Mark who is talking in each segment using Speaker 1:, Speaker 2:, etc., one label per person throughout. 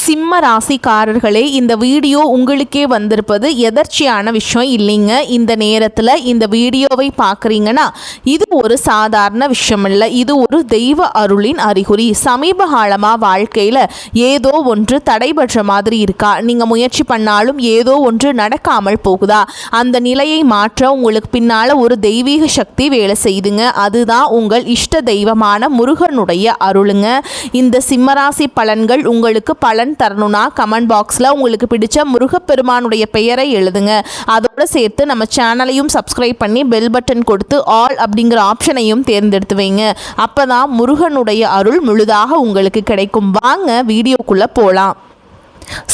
Speaker 1: சிம்ம ராசிக்காரர்களே, இந்த வீடியோ உங்களுக்கே வந்திருப்பது எதர்ச்சியான விஷயம் இல்லைங்க. இந்த நேரத்தில் இந்த வீடியோவை பார்க்குறீங்கன்னா இது ஒரு சாதாரண விஷயம் இல்லை, இது ஒரு தெய்வ அருளின் அறிகுறி. சமீப காலமாக வாழ்க்கையில் ஏதோ ஒன்று தடைபற்ற மாதிரி இருக்கா? நீங்கள் முயற்சி பண்ணாலும் ஏதோ ஒன்று நடக்காமல் போகுதா? அந்த நிலையை மாற்ற உங்களுக்கு பின்னால் ஒரு தெய்வீக சக்தி வேலை செய்துங்க. அதுதான் உங்கள் இஷ்ட தெய்வமான முருகனுடைய அருளுங்க. இந்த சிம்மராசி பலன்கள் உங்களுக்கு பலன் தரணும்னா கமெண்ட் பாக்ஸில் உங்களுக்கு பிடிச்ச முருகப்பெருமானுடைய பெயரை எழுதுங்க. அதோடு சேர்த்து நம்ம சேனலையும் சப்ஸ்கிரைப் பண்ணி பெல் பட்டன் கொடுத்து ஆல் அப்படிங்கிற ஆப்ஷனையும் தேர்ந்தெடுத்து வைங்க. அப்போ தான் முருகனுடைய அருள் முழுதாக உங்களுக்கு கிடைக்கும். வாங்க வீடியோக்குள்ளே போகலாம்.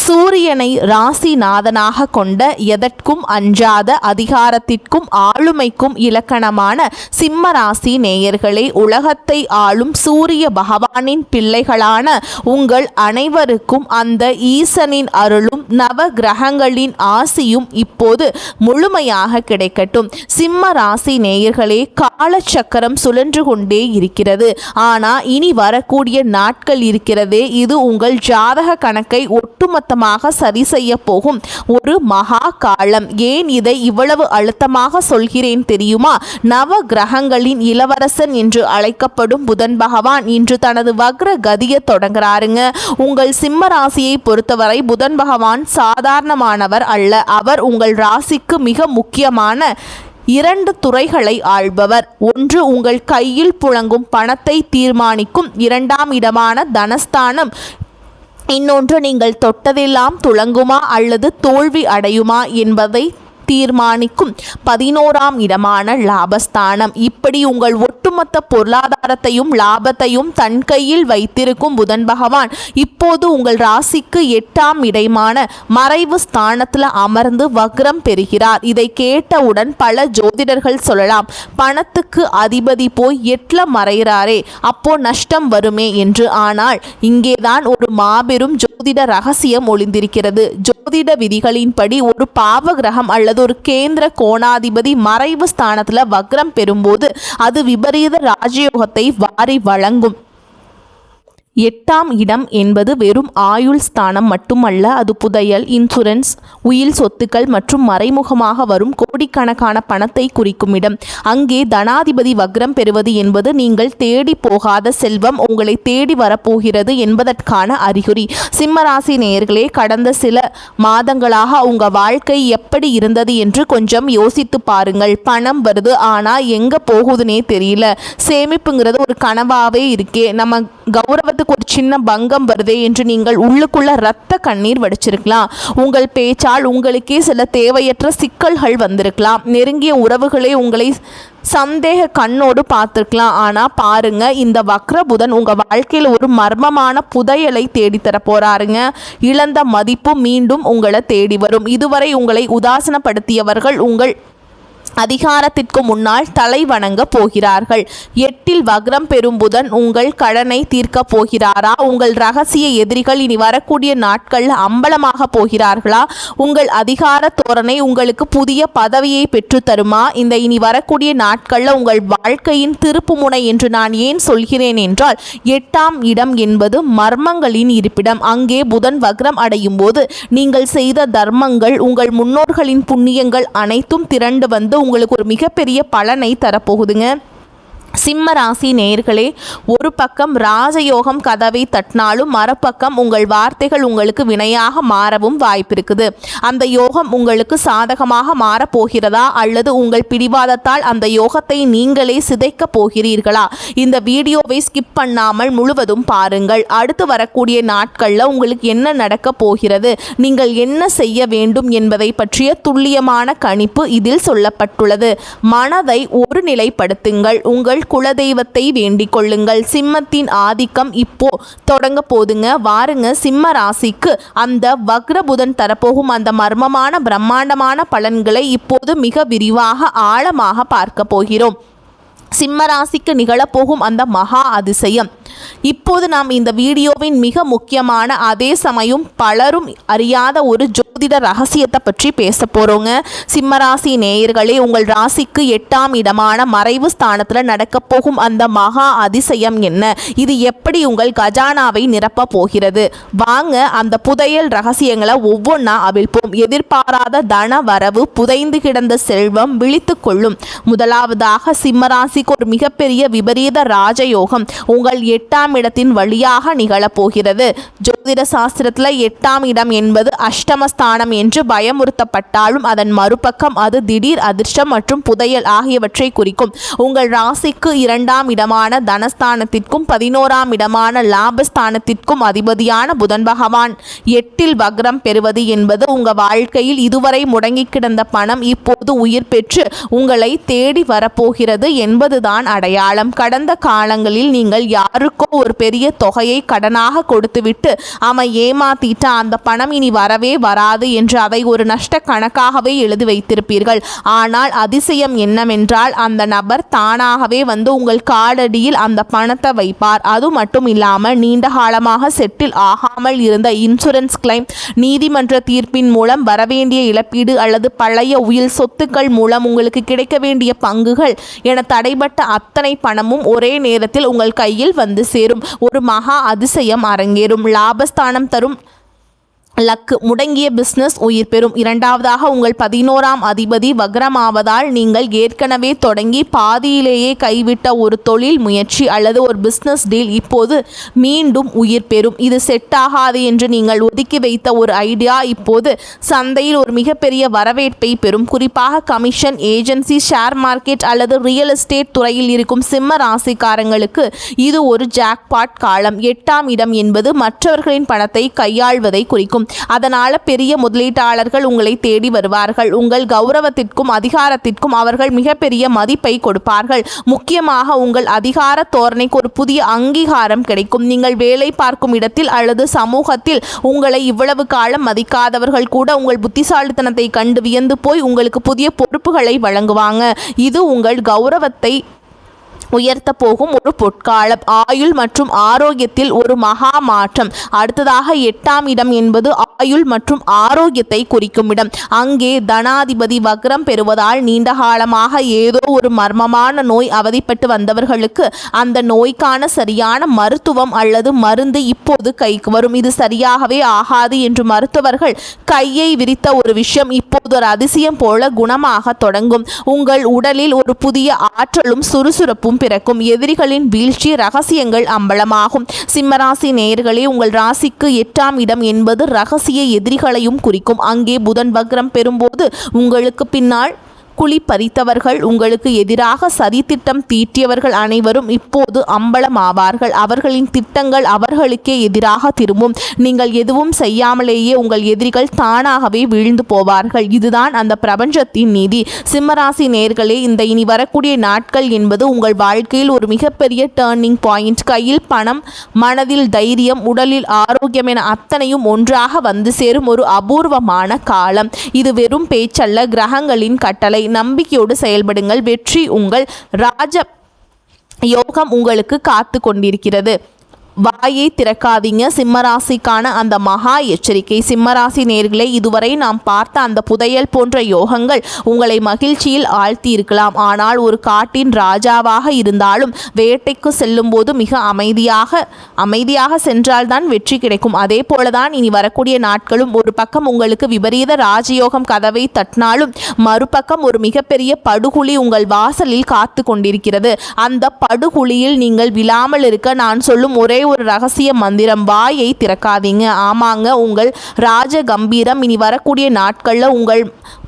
Speaker 1: சூரியனை ராசிநாதனாக கொண்ட எதற்கும் அஞ்சாத அதிகாரத்திற்கும் ஆளுமைக்கும் இலக்கணமான சிம்ம ராசி நேயர்களே, உலகத்தை ஆளும் சூரிய பகவானின் பிள்ளைகளான உங்கள் அனைவருக்கும் அந்த ஈசனின் அருளும் நவ கிரகங்களின் ஆசியும் இப்போது முழுமையாக கிடைக்கட்டும். சிம்ம ராசி நேயர்களே, காலச்சக்கரம் சுழன்று கொண்டே இருக்கிறது. ஆனால் இனி வரக்கூடிய நாட்கள் இருக்கிறதே, இது உங்கள் ஜாதக கணக்கை ஒட்டுமொத்தமாக சரி செய்ய போகும் ஒரு மகா காலம். ஏன் இதை இவ்வளவு அழுத்தமாக சொல்கிறேன் தெரியுமா? நவ கிரகங்களின் இளவரசன் என்று அழைக்கப்படும் புதன் பகவான் இன்று தனது வக்ர கதியை தொடங்குறாருங்க. உங்கள் சிம்ம ராசியை பொறுத்தவரை புதன் பகவான் சாதாரணமானவர் அல்ல. அவர் உங்கள் ராசிக்கு மிக முக்கியமான இரண்டு துறைகளை ஆள்பவர். ஒன்று உங்கள் கையில் புழங்கும் பணத்தை தீர்மானிக்கும் இரண்டாம் இடமான தனஸ்தானம். இன்னொன்று நீங்கள் தொட்டதெல்லாம் துளங்குமா அல்லது தோல்வி அடையுமா என்பதை தீர்மானிக்கும் 11ஆம் இடமான லாபஸ்தானம். இப்படி உங்கள் ஒட்டுமொத்த பொருளாதாரத்தையும் லாபத்தையும் தன் கையில் வைத்திருக்கும் புதன் பகவான் இப்போது உங்கள் ராசிக்கு 8ஆம் இடமான மறைவு ஸ்தானத்தில் அமர்ந்து வக்ரம் பெறுகிறார். இதை கேட்டவுடன் பல ஜோதிடர்கள் சொல்லலாம், பணத்துக்கு அதிபதி போய் 8ல மறைகிறாரே, அப்போ நஷ்டம் வருமே என்று. ஆனால் இங்கேதான் ஒரு மாபெரும் ஜோதிட ரகசியம் ஒளிந்திருக்கிறது. ஜோதிட விதிகளின்படி ஒரு பாவ கிரகம் அல்லது ஒரு கேந்திர கோணாதிபதி மறைவு ஸ்தானத்தில் வக்ரம் பெறும்போது அது விபரீத ராஜயோகத்தை வாரி வழங்கும். 8ஆம் இடம் என்பது வெறும் ஆயுள் ஸ்தானம் மட்டுமல்ல, அது புதையல், இன்சூரன்ஸ், உயில் சொத்துக்கள் மற்றும் மறைமுகமாக வரும் கோடிக்கணக்கான பணத்தை குறிக்கும் இடம். அங்கே தனாதிபதி வக்ரம் பெறுவது என்பது நீங்கள் தேடி போகாத செல்வம் உங்களை தேடி வரப்போகிறது என்பதற்கான அறிகுறி. சிம்மராசி நேயர்களே, கடந்த சில மாதங்களாக உங்கள் வாழ்க்கை எப்படி இருந்தது என்று கொஞ்சம் யோசித்து பாருங்கள். பணம் வருது, ஆனால் எங்கே போகுதுன்னே தெரியல. சேமிப்புங்கிறது ஒரு கனவாகவே இருக்கே. நம்ம கௌரவத்துக்கு ஒரு சின்ன பங்கம் வருதே என்று நீங்கள் உள்ளுக்குள்ள ரத்த கண்ணீர் வடிச்சிருக்கலாம். உங்கள் பேச்சால் உங்களுக்கே சில தேவையற்ற சிக்கல்கள் வந்திருக்கலாம். நெருங்கிய உறவுகளே உங்களை சந்தேக கண்ணோடு பார்த்துருக்கலாம். ஆனால் பாருங்க, இந்த வக்ர புதன் உங்கள் வாழ்க்கையில் ஒரு மர்மமான புதையலை தேடித்தர போறாருங்க. இழந்த மதிப்பு மீண்டும் உங்களை தேடி வரும். இதுவரை உங்களை உதாசனப்படுத்தியவர்கள் உங்கள் அதிகாரத்திற்கு முன்னால் தலை வணங்க போகிறார்கள். 8இல் வக்ரம் பெறும் புதன் உங்கள் கடனை தீர்க்க போகிறாரா? உங்கள் ரகசிய எதிரிகள் இனி வரக்கூடிய நாட்கள் அம்பலமாக போகிறார்களா? உங்கள் அதிகார தோரணை உங்களுக்கு புதிய பதவியை பெற்று தருமா? இந்த இனி வரக்கூடிய நாட்களில் உங்கள் வாழ்க்கையின் திருப்பு முனை என்று நான் ஏன் சொல்கிறேன் என்றால், 8ஆம் இடம் என்பது மர்மங்களின் இருப்பிடம். அங்கே புதன் வக்ரம் அடையும் போது நீங்கள் செய்த தர்மங்கள், உங்கள் முன்னோர்களின் புண்ணியங்கள் அனைத்தும் திரண்டு வந்து உங்களுக்கு ஒரு மிகப்பெரிய பலனை தரப்போகுதுங்க. சிம்ம ராசி நேயர்களே, ஒரு பக்கம் ராஜயோகம் கதவை தட்டினாலும் மறுபக்கம் உங்கள் வார்த்தைகள் உங்களுக்கு வினையாக மாறவும் வாய்ப்பிருக்குது. அந்த யோகம் உங்களுக்கு சாதகமாக மாறப்போகிறதா அல்லது உங்கள் பிடிவாதத்தால் அந்த யோகத்தை நீங்களே சிதைக்க போகிறீர்களா? இந்த வீடியோவை ஸ்கிப் பண்ணாமல் முழுவதும் பாருங்கள். அடுத்து வரக்கூடிய நாட்களில் உங்களுக்கு என்ன நடக்க போகிறது, நீங்கள் என்ன செய்ய வேண்டும் என்பதை பற்றிய துல்லியமான கணிப்பு இதில் சொல்லப்பட்டுள்ளது. மனதை ஒருநிலைப்படுத்துங்கள். உங்கள் குலதெய்வத்தை வேண்டிக் கொள்ளுங்கள். சிம்மத்தின் ஆதிக்கம் இப்போ தொடங்க போதுங்க. வாருங்க, சிம்ம ராசிக்கு அந்த வக்ர புதன் தரப்போகும் அந்த மர்மமான பிரம்மாண்டமான பலன்களை இப்போது மிக விரிவாக ஆழமாக பார்க்க போகிறோம். சிம்ம ராசிக்கு நிகழப்போகும் அந்த மகா அதிசயம் இப்போது நாம் இந்த வீடியோவின் மிக முக்கியமான, அதே சமயம் பலரும் அறியாத ஒரு ஜோதிட ரகசியத்தை பற்றி பேச போகிறோங்க. சிம்மராசி நேயர்களே, உங்கள் ராசிக்கு 8ஆம் இடமான மறைவு ஸ்தானத்தில் நடக்க போகும் அந்த மகா அதிசயம் என்ன? இது எப்படி உங்கள் கஜானாவை நிரப்ப போகிறது? வாங்க அந்த புதையல் ரகசியங்களை ஒவ்வொன்றா அவிழ்ப்போம். எதிர்பாராத தன வரவு, புதைந்து கிடந்த செல்வம் விழித்து கொள்ளும். முதலாவதாக சிம்மராசிக்கு ஒரு மிகப்பெரிய விபரீத ராஜயோகம் உங்கள் 8ஆம் இடத்தின் வழியாக நிகழப்போகிறது. ஜோதிட சாஸ்திரத்தில் 8ஆம் இடம் என்பது அஷ்டமஸ்தானம் என்று பயமுறுத்தப்பட்டாலும் அதன் மறுபக்கம் அது திடீர் அதிர்ஷ்டம் மற்றும் புதையல் ஆகியவற்றை குறிக்கும். உங்கள் ராசிக்கு 2ஆம் இடமான தனஸ்தானத்திற்கும் 11ஆம் இடமான லாபஸ்தானத்திற்கும் அதிபதியான புதன் பகவான் 8இல் வக்ரம் பெறுவது என்பது உங்கள் வாழ்க்கையில் இதுவரை முடங்கி கிடந்த பணம் இப்போது உயிர் பெற்று உங்களை தேடி வரப்போகிறது என்பதுதான் அடையாளம். கடந்த காலங்களில் நீங்கள் யாருக்கோ ஒரு பெரிய தொகையை கடனாக கொடுத்துவிட்டு அவன் ஏமாத்திட்ட அந்த பணம் இனி வரவே வராது என்று அதை ஒரு நஷ்ட கணக்காகவே எழுதி வைத்திருப்பீர்கள். ஆனால் அதிசயம் என்னவென்றால் அந்த நபர் தானாகவே வந்து உங்கள் காலடியில் அந்த பணத்தை வைப்பார். அது மட்டும் இல்லாமல் நீண்ட காலமாக செட்டில் ஆகாமல் இருந்த இன்சூரன்ஸ் கிளைம், நீதிமன்ற தீர்ப்பின் மூலம் வரவேண்டிய இழப்பீடு அல்லது பழைய உயில் சொத்துக்கள் மூலம் உங்களுக்கு கிடைக்க வேண்டிய பங்குகள் என தடைபட்ட அத்தனை பணமும் ஒரே நேரத்தில் உங்கள் கையில் வந்து சேரும். ஒரு மகா அதிசயம் அரங்கேறும். லாபஸ்தானம் தரும் லக்கு, முடங்கிய பிஸ்னஸ் உயிர் பெறும். இரண்டாவதாக உங்கள் 11ஆம் அதிபதி வக்ரமாவதால் நீங்கள் ஏற்கனவே தொடங்கி பாதியிலேயே கைவிட்ட ஒரு தொழில் முயற்சி அல்லது ஒரு பிஸ்னஸ் டீல் இப்போது மீண்டும் உயிர் பெறும். இது செட் ஆகாது என்று நீங்கள் ஒதுக்கி வைத்த ஒரு ஐடியா இப்போது சந்தையில் ஒரு மிகப்பெரிய வரவேற்பை பெறும். குறிப்பாக கமிஷன், ஏஜென்சி, ஷேர் மார்க்கெட் அல்லது ரியல் எஸ்டேட் துறையில் இருக்கும் சிம்ம ராசிக்காரங்களுக்கு இது ஒரு ஜாக்பாட் காலம். 8ஆம் இடம் என்பது மற்றவர்களின் பணத்தை கையாள்வதை குறிக்கும். அதனால பெரிய முதலீட்டாளர்கள் உங்களை தேடி வருவார்கள். உங்கள் கௌரவத்திற்கும் அதிகாரத்திற்கும் அவர்கள் மிகப்பெரிய மதிப்பை கொடுப்பார்கள். முக்கியமாக உங்கள் அதிகார தோரணைக்கு ஒரு புதிய அங்கீகாரம் கிடைக்கும். நீங்கள் வேலை பார்க்கும் இடத்தில் அல்லது சமூகத்தில் உங்களை இவ்வளவு காலம் மதிக்காதவர்கள் கூட உங்கள் புத்திசாலித்தனத்தை கண்டு வியந்து போய் உங்களுக்கு புதிய பொறுப்புகளை வழங்குவாங்க. இது உங்கள் கௌரவத்தை உயர்த்த போகும் ஒரு பொற்காலம். ஆயுள் மற்றும் ஆரோக்கியத்தில் ஒரு மகா மாற்றம். அடுத்ததாக 8ஆம் இடம் என்பது ஆயுள் மற்றும் ஆரோக்கியத்தை குறிக்கும் இடம். அங்கே தனாதிபதி வக்ரம் பெறுவதால் நீண்ட காலமாக ஏதோ ஒரு மர்மமான நோய் அவதிப்பட்டு வந்தவர்களுக்கு அந்த நோய்க்கான சரியான மருத்துவம் அல்லது மருந்து இப்போது கைக்கு வரும். இது சரியாகவே ஆகாது என்று மருத்துவர்கள் கையை விரித்த ஒரு விஷயம் இப்போது ஒரு அதிசயம் போல குணமாக தொடங்கும். உங்கள் உடலில் ஒரு புதிய ஆற்றலும் சுறுசுறுப்பும் பிறக்கும். எதிரிகளின் வீழ்ச்சி ரகசியங்கள் அம்பலமாகும். சிம்மராசி நேயர்களே, உங்கள் ராசிக்கு 8ஆம் இடம் என்பது ரகசிய எதிரிகளையும் குறிக்கும். அங்கே புதன் வக்ரம் பெறும்போது உங்களுக்கு பின்னால் குழி பறித்தவர்கள், உங்களுக்கு எதிராக சதித்திட்டம் தீட்டியவர்கள் அனைவரும் இப்போது அம்பலமாவார்கள். அவர்களின் திட்டங்கள் அவர்களுக்கே எதிராக திரும்பும். நீங்கள் எதுவும் செய்யாமலேயே உங்கள் எதிரிகள் தானாகவே வீழ்ந்து போவார்கள். இதுதான் அந்த பிரபஞ்சத்தின் நீதி. சிம்மராசி நேயர்களே, இந்த இனி வரக்கூடிய நாட்கள் என்பது உங்கள் வாழ்க்கையில் ஒரு மிகப்பெரிய டேர்னிங் பாயிண்ட். கையில் பணம், மனதில் தைரியம், உடலில் ஆரோக்கியம் என அத்தனையும் ஒன்றாக வந்து சேரும் ஒரு அபூர்வமான காலம். இது வெறும் பேச்சல்ல, கிரகங்களின் கட்டளை. நம்பிக்கையோடு செயல்படுங்கள். வெற்றி உங்கள் ராஜ யோகம் உங்களுக்கு காத்து கொண்டிருக்கிறது. வாயை திறக்காதீங்க. சிம்மராசிக்கான அந்த மகா எச்சரிக்கை. சிம்மராசி நேயர்களே, இதுவரை நாம் பார்த்த அந்த புதையல் போன்ற யோகங்கள் உங்களை மகிழ்ச்சியில் ஆழ்த்தி இருக்கலாம். ஆனால் ஒரு காட்டின் ராஜாவாக இருந்தாலும் வேட்டைக்கு செல்லும் போது மிக அமைதியாக சென்றால்தான் வெற்றி கிடைக்கும். அதே போலதான் இனி வரக்கூடிய நாட்களும். ஒரு பக்கம் உங்களுக்கு விபரீத ராஜயோகம் கதவை தட்டினாலும் மறுபக்கம் ஒரு மிகப்பெரிய படுகுழி உங்கள் வாசலில் காத்து கொண்டிருக்கிறது. அந்த படுகுழியில் நீங்கள் விழாமல் இருக்க நான் சொல்லும் ஒரே ஒரு ரகசிய மந்திரம்: வாயை திறக்காதீங்க. ஆமாங்க, உங்கள் ராஜ கம்பீரம் இனி வரக்கூடிய நாட்கள்ல உங்கள்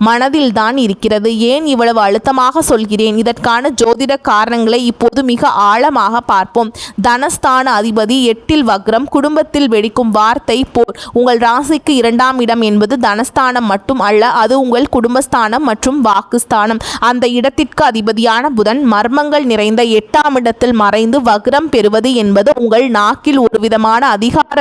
Speaker 1: மனதில் தான் இருக்கிறது. ஏன் இவ்வளவு அழுத்தமாக சொல்கிறேன்? இதற்கான ஜோதிட காரணங்களை இப்போது மிக ஆழமாக பார்ப்போம். தனஸ்தான அதிபதி 8இல் வக்ரம், குடும்பத்தில் வெடிக்கும் வார்த்தை போர். உங்கள் ராசிக்கு 2ஆம் இடம் என்பது தனஸ்தானம் மட்டும் அல்ல, அது உங்கள் குடும்பஸ்தானம் மற்றும் வாக்குஸ்தானம். அந்த இடத்திற்கு அதிபதியான புதன் மர்மங்கள் நிறைந்த 8ஆம் இடத்தில் மறைந்து வக்ரம் பெறுவது என்பது உங்கள் நாக்கில் ஒரு விதமான அதிகார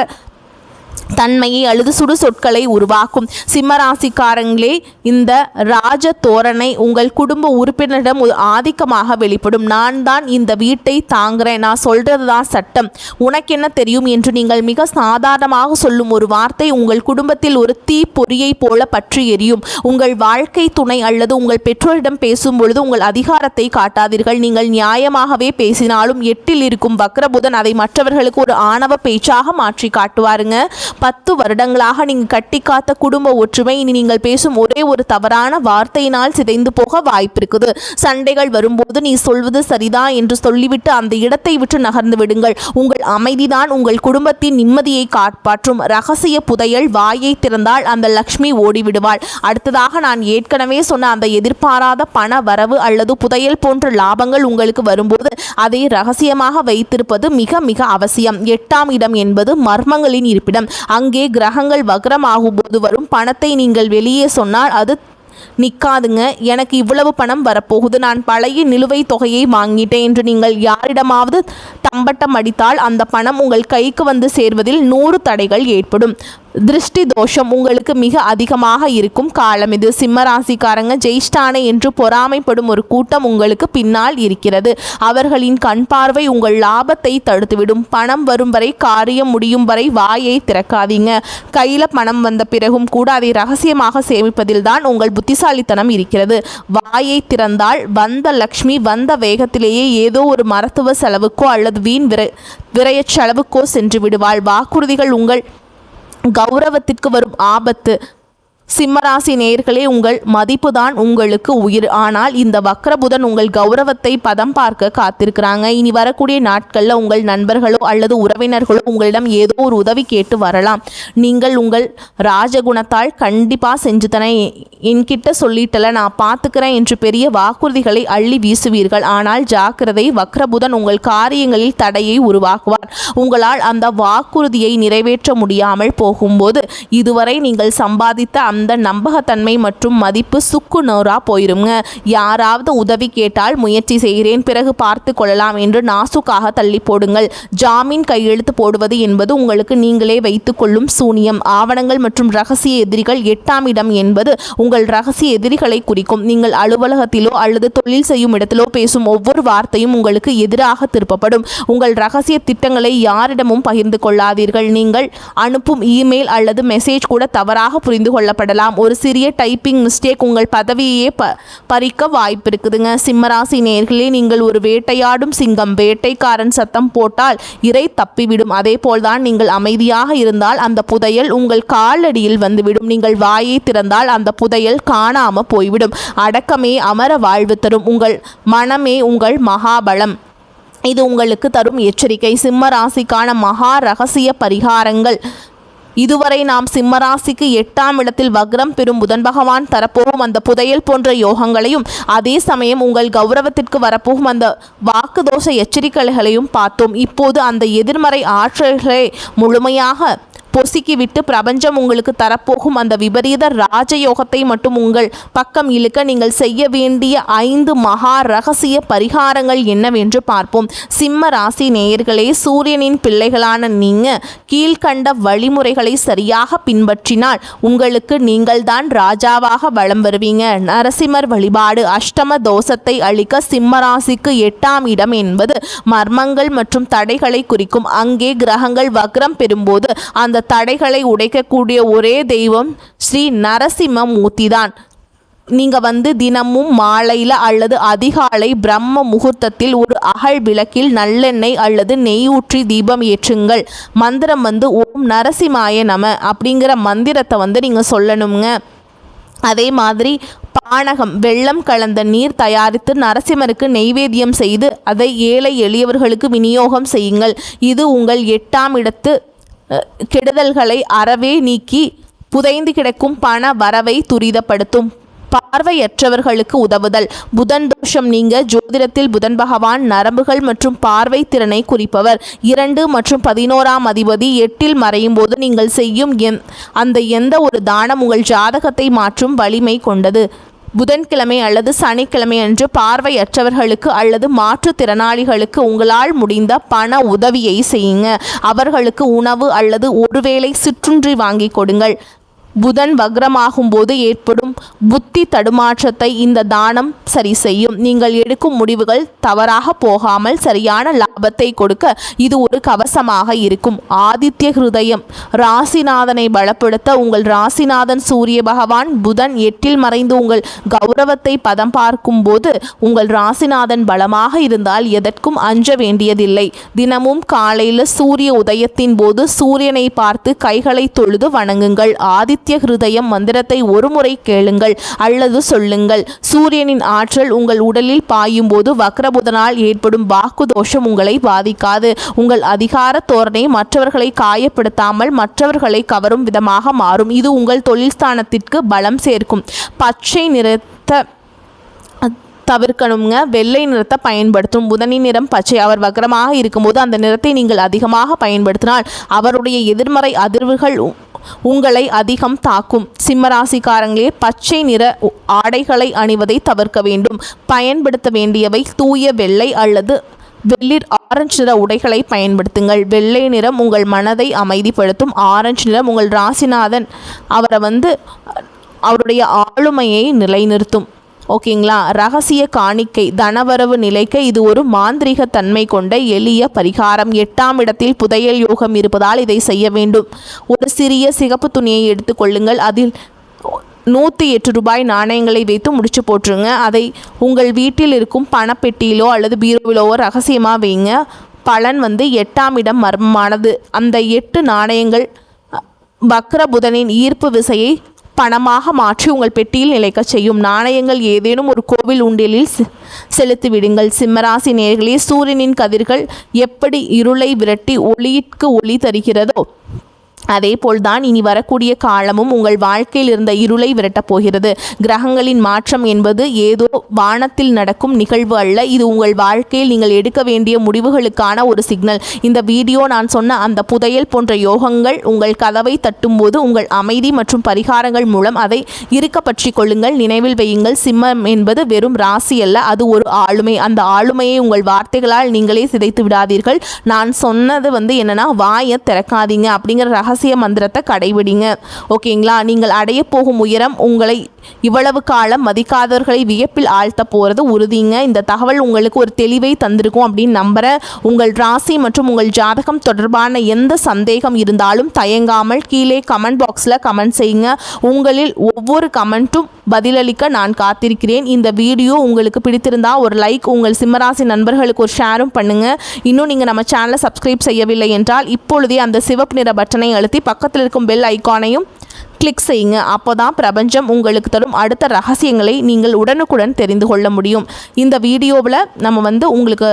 Speaker 1: தன்மையை அல்லது சுடு சொற்களை உருவாக்கும். சிம்மராசிக்காரங்களே, இந்த ராஜ தோரணை உங்கள் குடும்ப உறுப்பினரிடம் ஆதிக்கமாக வெளிப்படும். நான் தான் இந்த வீட்டை தாங்குறேன், நான் சொல்றது தான் சட்டம், உனக்கு என்ன தெரியும் என்று நீங்கள் மிக சாதாரணமாக சொல்லும் ஒரு வார்த்தை உங்கள் குடும்பத்தில் ஒரு தீ பொறியை போல பற்றி எரியும். உங்கள் வாழ்க்கை துணை அல்லது உங்கள் பெற்றோரிடம் பேசும் பொழுது உங்கள் அதிகாரத்தை காட்டாதீர்கள். நீங்கள் நியாயமாகவே பேசினாலும் 8இல் இருக்கும் வக்ரபுதன் அதை மற்றவர்களுக்கு ஒரு ஆணவ பேச்சாக மாற்றி காட்டுவாருங்க. 10 வருடங்களாக நீங்கள் கட்டி காத்த குடும்ப ஒற்றுமை இனி நீங்கள் பேசும் ஒரே ஒரு தவறான வார்த்தையினால் சிதைந்து போக வாய்ப்பு இருக்குது. சண்டைகள் வரும்போது நீ சொல்வது சரிதான் என்று சொல்லிவிட்டு அந்த இடத்தை விட்டு நகர்ந்து விடுங்கள். உங்கள் அமைதிதான் உங்கள் குடும்பத்தின் நிம்மதியை காப்பாற்றும். ரகசிய புதையல் வாயை திறந்தால் அந்த லக்ஷ்மி ஓடிவிடுவாள். அடுத்ததாக நான் ஏற்கனவே சொன்ன அந்த எதிர்பாராத பண வரவு அல்லது புதையல் போன்ற லாபங்கள் உங்களுக்கு வரும்போது அதை ரகசியமாக வைத்திருப்பது மிக மிக அவசியம். 8ஆம் இடம் என்பது மர்மங்களின் இருப்பிடம். அங்கே கிரகங்கள் வக்ரமாகும் போது வரும் பணத்தை நீங்கள் வெளியே சொன்னால் அது நிற்காதுங்க. எனக்கு இவ்வளவு பணம் வரப்போகுது, நான் பழைய நிலுவைத் தொகையை வாங்கிட்டேன் என்று நீங்கள் யாரிடமாவது தம்பட்டம் அடித்தால் அந்த பணம் உங்கள் கைக்கு வந்து சேர்வதில் 100 தடைகள் ஏற்படும். திருஷ்டி தோஷம் உங்களுக்கு மிக அதிகமாக இருக்கும் காலம் இது. சிம்மராசிக்காரங்க, ஜெயிஷ்டானை என்று பொறாமைப்படும் ஒரு கூட்டம் உங்களுக்கு பின்னால் இருக்கிறது. அவர்களின் கண் பார்வை உங்கள் லாபத்தை தடுத்துவிடும். பணம் வரும் வரை, காரியம் முடியும் வரை வாயை திறக்காதீங்க. கையில் பணம் வந்த பிறகும் கூட அதை ரகசியமாக சேமிப்பதில் தான் உங்கள் புத்திசாலித்தனம் இருக்கிறது. வாயை திறந்தால் வந்த லக்ஷ்மி வந்த வேகத்திலேயே ஏதோ ஒரு மருத்துவ செலவுக்கோ அல்லது வீண் விரய செலவுக்கோ சென்று விடுவாள். வாக்குறுதிகள் உங்கள் கௌரவத்திற்கு வரும் ஆபத்து. சிம்மராசி நேயர்களே, உங்கள் மதிப்பு தான் உங்களுக்கு உயிர். ஆனால் இந்த வக்ரபுதன் உங்கள் கௌரவத்தை பதம் பார்க்க காத்திருக்கிறாங்க. இனி வரக்கூடிய நாட்களில் உங்கள் நண்பர்களோ அல்லது உறவினர்களோ உங்களிடம் ஏதோ ஒரு உதவி கேட்டு வரலாம். நீங்கள் உங்கள் ராஜகுணத்தால் கண்டிப்பாக செஞ்சு தானே என்கிட்ட சொல்லிட்டல, நான் பார்த்துக்கிறேன் என்று பெரிய வாக்குறுதிகளை அள்ளி வீசுவீர்கள். ஆனால் ஜாக்கிரதை, வக்ரபுதன் உங்கள் காரியங்களில் தடையை உருவாக்குவார். உங்களால் அந்த வாக்குறுதியை நிறைவேற்ற முடியாமல் போகும்போது இதுவரை நீங்கள் சம்பாதித்த அந்த நம்பகத்தன்மை மற்றும் மதிப்பு சுக்கு நூறா போயிருங்க. யாராவது உதவி கேட்டால் முயற்சி செய்கிறேன், பிறகு பார்த்து கொள்ளலாம் என்று நாசுக்காக தள்ளி போடுங்கள். ஜாமீன் கையெழுத்து போடுவது என்பது உங்களுக்கு நீங்களே வைத்துக் கொள்ளும் சூனியம். ஆவணங்கள் மற்றும் ரகசிய எதிரிகள். 8ஆம் இடம் என்பது உங்கள் ரகசிய எதிரிகளை குறிக்கும். நீங்கள் அலுவலகத்திலோ அல்லது தொழில் செய்யும் இடத்திலோ பேசும் ஒவ்வொரு வார்த்தையும் உங்களுக்கு எதிராக திருப்பப்படும். உங்கள் ரகசிய திட்டங்களை யாரிடமும் பகிர்ந்து கொள்ளாதீர்கள். நீங்கள் அனுப்பும் இமெயில் அல்லது மெசேஜ் கூட தவறாக புரிந்து கொள்ளப்படும். ஒரு சிறிய டைப்பிங் மிஸ்டேக் உங்கள் பதவியே பறிக்க வாய்ப்பு இருக்குதுங்க. சிம்மராசி நேயர்களே, நீங்கள் ஒரு வேட்டையாடும் சிங்கம். வேட்டைக்காரன் சத்தம் போட்டால் இரை தப்பிவிடும். அதே போல்தான் நீங்கள் அமைதியாக இருந்தால் அந்த புதையல் உங்கள் காலடியில் வந்துவிடும். நீங்கள் வாயை திறந்தால் அந்த புதையல் காணாம போய்விடும். அடக்கமே அமர வாழ்வு தரும். உங்கள் மனமே உங்கள் மகாபலம். இது உங்களுக்கு தரும் எச்சரிக்கை. சிம்ம ராசிக்கான மகா ரகசிய பரிகாரங்கள். இதுவரை நாம் சிம்மராசிக்கு 8ஆம் இடத்தில் வக்ரம் பெறும் புதன் பகவான் தரப்போகும் அந்த புதையல் போன்ற யோகங்களையும், அதே சமயம் உங்கள் கௌரவத்திற்கு வரப்போகும் அந்த வாக்கு தோஷ எச்சரிக்கைகளையும் பார்த்தோம். இப்போது அந்த எதிர்மறை ஆற்றல்களை முழுமையாக பொசுக்கிவிட்டு பிரபஞ்சம் உங்களுக்கு தரப்போகும் அந்த விபரீத ராஜயோகத்தை மட்டும் உங்கள் பக்கம் இழுக்க நீங்கள் செய்ய வேண்டிய 5 மகா ரகசிய பரிகாரங்கள் என்னவென்று பார்ப்போம். சிம்ம ராசி நேயர்களே, சூரியனின் பிள்ளைகளான நீங்க கீழ்கண்ட வழிமுறைகளை சரியாக பின்பற்றினால் உங்களுக்கு நீங்கள்தான் ராஜாவாக வலம் வருவீங்க. நரசிம்மர் வழிபாடு. அஷ்டம தோஷத்தை அளிக்க சிம்ம ராசிக்கு 8ஆம் இடம் என்பது மர்மங்கள் மற்றும் தடைகளை குறிக்கும். அங்கே கிரகங்கள் வக்ரம் பெறும்போது அந்த தடைகளை உடைக்கக்கூடிய ஒரே தெய்வம் ஸ்ரீ நரசிம்ம மூர்த்தி தான். நீங்கள் தினமும் மாலையில் அல்லது அதிகாலை பிரம்ம முகூர்த்தத்தில் ஒரு அகல் விளக்கில் நல்லெண்ணெய் அல்லது நெய் ஊற்றி தீபம் ஏற்றுங்கள். மந்திரம் ஓம் நரசிம்மாய நம அப்படிங்கிற மந்திரத்தை நீங்கள் சொல்லணுங்க. அதே மாதிரி பானகம், வெள்ளம் கலந்த நீர் தயாரித்து நரசிம்மருக்கு நெய்வேத்தியம் செய்து அதை ஏழை எளியவர்களுக்கு விநியோகம் செய்யுங்கள். இது உங்கள் 8ஆம் இடத்து கெடுதல்களை அறவே நீக்கி புதைந்து கிடக்கும் பண வரவை துரிதப்படுத்தும். பார்வையற்றவர்களுக்கு உதவுதல். புதன் தோஷம் நீங்க. ஜோதிடத்தில் புதன் பகவான் நரம்புகள் மற்றும் பார்வை திறனை குறிப்பவர். 2 மற்றும் 11ஆம் அதிபதி 8இல் மறையும் போது நீங்கள் செய்யும் அந்த எந்த ஒரு தானம் உங்கள் ஜாதகத்தை மாற்றும் வலிமை கொண்டது. புதன்கிழமை அல்லது சனிக்கிழமை அன்று பார்வையற்றவர்களுக்கு அல்லது மாற்றுத்திறனாளிகளுக்கு உங்களால் முடிந்த பண உதவியை செய்யுங்க. அவர்களுக்கு உணவு அல்லது ஒருவேளை சிற்றுண்டி வாங்கி கொடுங்கள். புதன் வக்ரமாகும் போது ஏற்படும் புத்தி தடுமாற்றத்தை இந்த தானம் சரி செய்யும். நீங்கள் எடுக்கும் முடிவுகள் தவறாக போகாமல் சரியான லாபத்தை கொடுக்க இது ஒரு கவசமாக இருக்கும். ஆதித்ய ஹிருதயம். ராசிநாதனை பலப்படுத்த உங்கள் ராசிநாதன் சூரிய பகவான் புதன் 8 மறைந்து உங்கள் கௌரவத்தை பதம் பார்க்கும் போது உங்கள் ராசிநாதன் பலமாக இருந்தால் எதற்கும் அஞ்ச வேண்டியதில்லை. தினமும் காலையில் சூரிய உதயத்தின் போது சூரியனை பார்த்து கைகளை தொழுது வணங்குங்கள். ஆதித்ய ஹிருதயம் மந்திரத்தை ஒருமுறை கேளுங்கள் அல்லது சொல்லுங்கள். சூரியனின் ஆற்றல் உங்கள் உடலில் பாயும் போது வக்ரபுதனால் ஏற்படும் வாக்கு தோஷம் உங்களை பாதிக்காது. உங்கள் அதிகார தோரணை மற்றவர்களை காயப்படுத்தாமல் மற்றவர்களை கவரும் விதமாக மாறும். இது உங்கள் தொழில் ஸ்தானத்திற்கு பலம் சேர்க்கும். பச்சை நிறத்தை தவிர்க்கணுங்க. வெள்ளை நிறத்தை பயன்படுத்தும். புதனின் நிறம் பச்சை. அவர் வக்ரமாக இருக்கும்போது அந்த நிறத்தை நீங்கள் அதிகமாக பயன்படுத்தினால் அவருடைய எதிர்மறை அதிர்வுகள் உங்களை அதிகம் தாக்கும். சிம்மராசிக்காரங்களே, பச்சை நிற ஆடைகளை அணிவதை தவிர்க்க வேண்டும். பயன்படுத்த வேண்டியவை தூய வெள்ளை அல்லது வெளிர் ஆரஞ்சு நிற உடைகளை பயன்படுத்துங்கள். வெள்ளை நிறம் உங்கள் மனதை அமைதிப்படுத்தும். ஆரஞ்சு நிறம் உங்கள் ராசிநாதன் அவருடைய ஆளுமையை நிலைநிறுத்தும். ஓகேங்களா. ரகசிய காணிக்கை தனவரவு நிலைக்க இது ஒரு மாந்திரிக தன்மை கொண்ட எளிய பரிகாரம். 8ஆம் இடத்தில் புதையல் யோகம் இருப்பதால் இதை செய்ய வேண்டும். ஒரு சிறிய சிகப்பு துணியை எடுத்துக்கொள்ளுங்கள். அதில் 108 ரூபாய் நாணயங்களை வைத்து முடிச்சு போட்டுருங்க. அதை உங்கள் வீட்டில் இருக்கும் பணப்பெட்டியிலோ அல்லது பீரோவிலோ ரகசியமாக வைங்க. பலன் 8ஆம் இடம் மர்மமானது. அந்த 8 நாணயங்கள் வக்ர புதனின் ஈர்ப்பு விசையை பணமாக மாற்றி உங்கள் பெட்டியில் நிலைக்க செய்யும். நாணயங்கள் ஏதேனும் ஒரு கோவில் உண்டியலில் செலுத்திவிடுங்கள். சிம்மராசி நேயர்களே, சூரியனின் கதிர்கள் எப்படி இருளை விரட்டி ஒளிக்கு ஒளி தருகிறதோ அதே போல்தான் இனி வரக்கூடிய காலமும் உங்கள் வாழ்க்கையில் இருந்த இருளை விரட்டப் போகிறது. கிரகங்களின் மாற்றம் என்பது ஏதோ வானத்தில் நடக்கும் நிகழ்வு அல்ல. இது உங்கள் வாழ்க்கையில் நீங்கள் எடுக்க வேண்டிய முடிவுகளுக்கான ஒரு சிக்னல். இந்த வீடியோ நான் சொன்ன அந்த புதையல் போன்ற யோகங்கள் உங்கள் கதவை தட்டும்போது உங்கள் அமைதி மற்றும் பரிகாரங்கள் மூலம் அதை இருக்க பற்றி கொள்ளுங்கள். நினைவில் வையுங்கள், சிம்மம் என்பது வெறும் ராசி அல்ல, அது ஒரு ஆளுமை. அந்த ஆளுமையை உங்கள் வார்த்தைகளால் நீங்களே சிதைத்து விடாதீர்கள். நான் சொன்னது என்னன்னா, வாயை திறக்காதீங்க அப்படிங்கிற ரகசிய மந்திரத்தை கடைபிடிங்க. ஓகேங்களா. நீங்கள் அடைய போகும் உயரம் உங்களை இவ்வளவு காலம் மதிக்காதவர்களை வியப்பில் ஆழ்த்த போகிறது உறுதிங்க. இந்த தகவல் உங்களுக்கு ஒரு தெளிவை தந்திருக்கும் அப்படின்னு நம்புறேன். உங்கள் ராசி மற்றும் உங்கள் ஜாதகம் தொடர்பான எந்த சந்தேகம் இருந்தாலும் தயங்காமல் கீழே கமெண்ட் பாக்ஸில் கமெண்ட் செய்யுங்க. உங்களில் ஒவ்வொரு கமெண்ட்டும் பதிலளிக்க நான் காத்திருக்கிறேன். இந்த வீடியோ உங்களுக்கு பிடித்திருந்தா ஒரு லைக், உங்கள் சிம்மராசி நண்பர்களுக்கு ஒரு ஷேரும் பண்ணுங்க. இன்னும் நீங்கள் நம்ம சேனலை சப்ஸ்கிரைப் செய்யவில்லை என்றால் இப்பொழுதே அந்த சிவப்பு நிற பட்டனை அழுத்தி பக்கத்தில் இருக்கும் பெல் ஐக்கானையும் கிளிக் செய்யுங்க. அப்போ தான் பிரபஞ்சம் உங்களுக்கு தரும் அடுத்த ரகசியங்களை நீங்கள் உடனுக்குடன் தெரிந்து கொள்ள முடியும். இந்த வீடியோவில் நம்ம உங்களுக்கு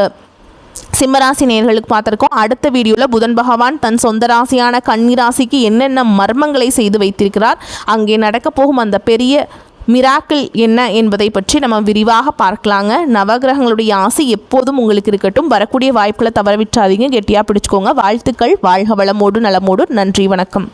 Speaker 1: சிம்மராசி நேயர்களுக்கு பார்த்துருக்கோம். அடுத்த வீடியோவில் புதன் பகவான் தன் சொந்த ராசியான கன்னி ராசிக்கு என்னென்ன மர்மங்களை செய்து வைத்திருக்கிறார், அங்கே நடக்க போகும் அந்த பெரிய மிராக்கிள் என்ன என்பதை பற்றி நம்ம விரிவாக பார்க்கலாங்க. நவகிரகங்களுடைய ஆசை எப்போதும் உங்களுக்கு இருக்கட்டும். வரக்கூடிய வாய்ப்புகளை தவறவிட்டாதீங்க. கெட்டியாக பிடிச்சுக்கோங்க. வாழ்த்துக்கள். வாழ்க வளமோடு நலமோடு. நன்றி, வணக்கம்.